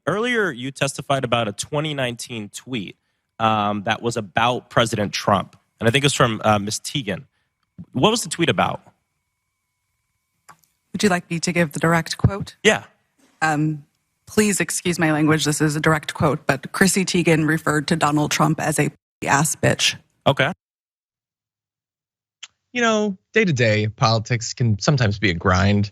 Earlier, you testified about a 2019 tweet that was about President Trump. And I think it's from Ms. Teigen. What was the tweet about? Would you like me to give the direct quote? Yeah. Please excuse my language. This is a direct quote, but Chrissy Teigen referred to Donald Trump as a ass bitch. Okay. You know, day-to-day politics can sometimes be a grind,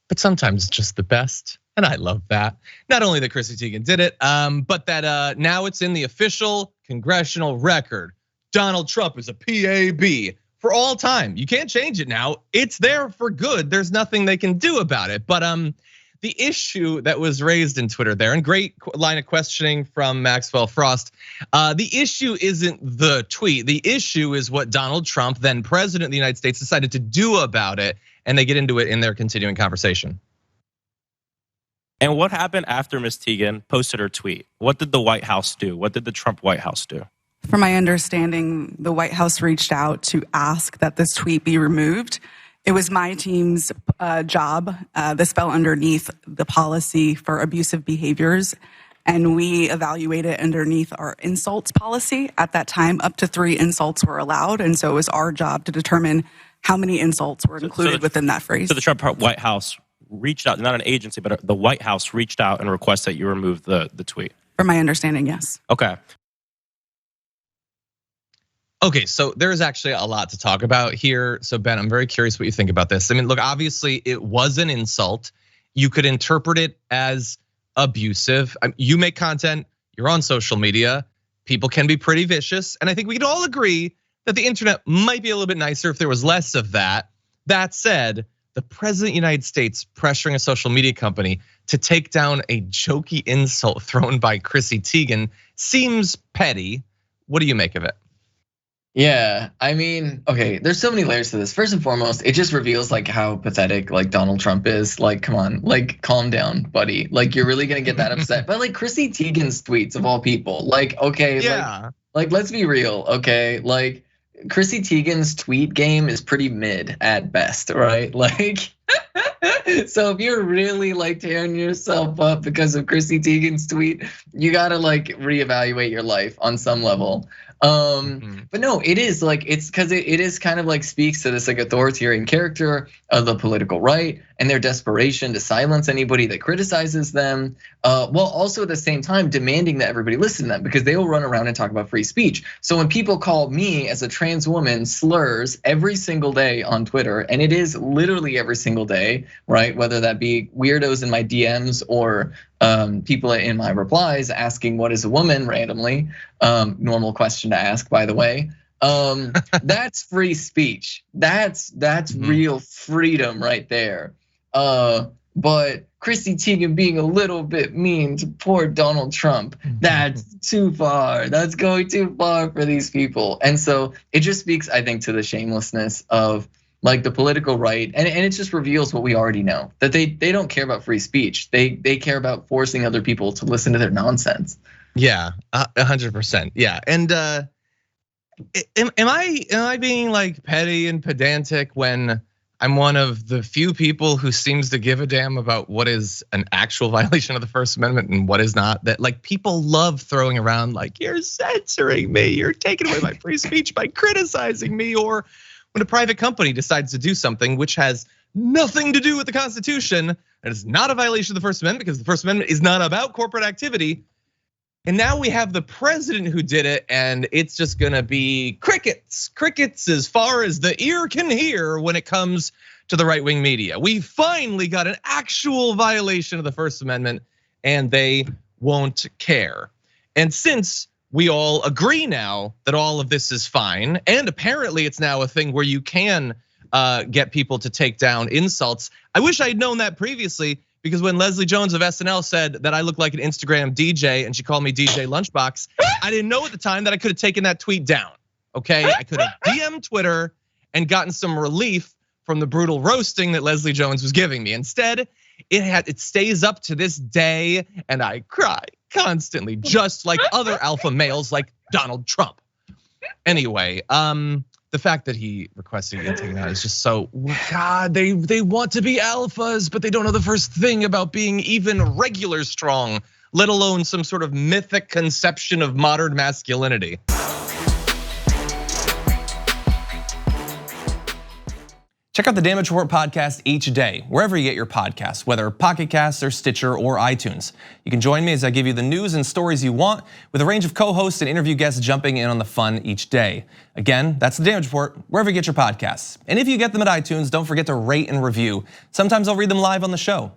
but sometimes it's just the best. And I love that. Not only that Chrissy Teigen did it, but that now it's in the official congressional record. Donald Trump is a PAB for all time. You can't change it now. It's there for good. There's nothing they can do about it. But the issue that was raised in Twitter there, and great line of questioning from Maxwell Frost. The issue isn't the tweet. The issue is what Donald Trump, then president of the United States, decided to do about it. And they get into it in their continuing conversation. And what happened after Ms. Teigen posted her tweet? What did the White House do? What did the Trump White House do? From my understanding, the White House reached out to ask that this tweet be removed. It was my team's job. This fell underneath the policy for abusive behaviors. And we evaluated underneath our insults policy. At that time, up to 3 insults were allowed. And so it was our job to determine how many insults were included within that phrase. So the Trump White House reached out, not an agency, but the White House reached out and requested that you remove the tweet. From my understanding, yes. Okay. Okay, so there's actually a lot to talk about here. So Ben, I'm very curious what you think about this. I mean, look, obviously it was an insult. You could interpret it as abusive. You make content, you're on social media. People can be pretty vicious. And I think we can all agree that the internet might be a little bit nicer if there was less of that. That said, the president of the United States pressuring a social media company to take down a jokey insult thrown by Chrissy Teigen seems petty. What do you make of it? Yeah, I mean, okay, there's so many layers to this. First and foremost, it just reveals like how pathetic like Donald Trump is. Like, come on, like calm down, buddy. Like you're really gonna get that upset. But like Chrissy Teigen's tweets of all people, like, okay, yeah. like let's be real, okay? Like Chrissy Teigen's tweet game is pretty mid at best, right? Like, so if you're really like tearing yourself up because of Chrissy Teigen's tweet, you gotta like reevaluate your life on some level. But no, it is like, it's because it is kind of like speaks to this like authoritarian character of the political right and their desperation to silence anybody that criticizes them, while also at the same time demanding that everybody listen to them because they will run around and talk about free speech. So when people call me as a trans woman slurs every single day on Twitter, and it is literally every single day, right? Whether that be weirdos in my DMs or people in my replies asking what is a woman randomly, normal question to ask, by the way. That's free speech. That's real freedom right there. But Chrissy Teigen being a little bit mean to poor Donald Trump, that's too far. That's going too far for these people. And so it just speaks, I think, to the shamelessness of like the political right, and it just reveals what we already know, that they don't care about free speech. They care about forcing other people to listen to their nonsense. Yeah, 100%. Yeah, and am I being like petty and pedantic when I'm one of the few people who seems to give a damn about what is an actual violation of the First Amendment and what is not? That like people love throwing around like you're censoring me, you're taking away my free speech by criticizing me, or when a private company decides to do something which has nothing to do with the Constitution and is not a violation of the First Amendment because the First Amendment is not about corporate activity. And now we have the president who did it, and it's just gonna be crickets as far as the ear can hear when it comes to the right-wing media. We finally got an actual violation of the First Amendment, and they won't care. And since we all agree now that all of this is fine, and apparently it's now a thing where you can get people to take down insults. I wish I had known that previously, because when Leslie Jones of SNL said that I look like an Instagram DJ and she called me DJ Lunchbox, I didn't know at the time that I could have taken that tweet down, okay? I could have DM'd Twitter and gotten some relief from the brutal roasting that Leslie Jones was giving me. Instead, it stays up to this day, and I cry constantly, just like other alpha males like Donald Trump. Anyway, the fact that he requested it taken out is just so, God, they want to be alphas, but they don't know the first thing about being even regular strong, let alone some sort of mythic conception of modern masculinity. Check out the Damage Report podcast each day, wherever you get your podcasts, whether Pocket Casts or Stitcher or iTunes. You can join me as I give you the news and stories you want, with a range of co-hosts and interview guests jumping in on the fun each day. Again, that's the Damage Report, wherever you get your podcasts. And if you get them at iTunes, don't forget to rate and review. Sometimes I'll read them live on the show.